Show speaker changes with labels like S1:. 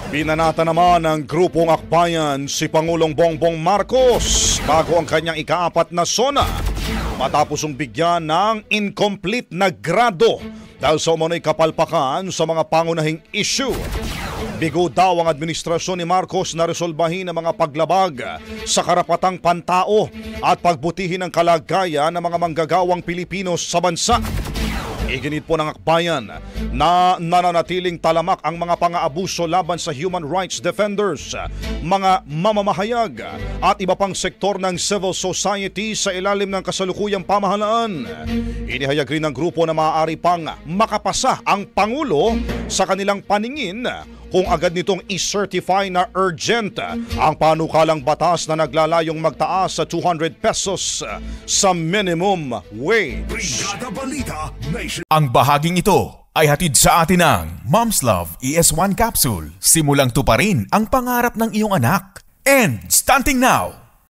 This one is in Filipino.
S1: Binanata naman ng grupong akbayan si Pangulong Bongbong Marcos bago ang kanyang ika-4 na SONA matapos bigyan ng incomplete na grado dahil sa umano'y kapalpakan sa mga pangunahing issue. Bigo daw ang administrasyon ni Marcos na resolbahin ang mga paglabag sa karapatang pantao at pagbutihin ang kalagayan ng mga manggagawang Pilipino sa bansa. Iginit po ng akbayan na nananatiling talamak ang mga pang-aabuso laban sa human rights defenders, mga mamamahayag at iba pang sektor ng civil society sa ilalim ng kasalukuyang pamahalaan. Inihayag rin ng grupo na maaari pang makapasa ang Pangulo sa kanilang paningin kung agad nitong i-certify na urgent ang panukalang batas na naglalayong magtaas sa 200 pesos sa minimum wage.
S2: Ang bahaging ito ay hatid sa atin ng Mom's Love ES1 Capsule. Simulang tuparin ang pangarap ng iyong anak. And starting now!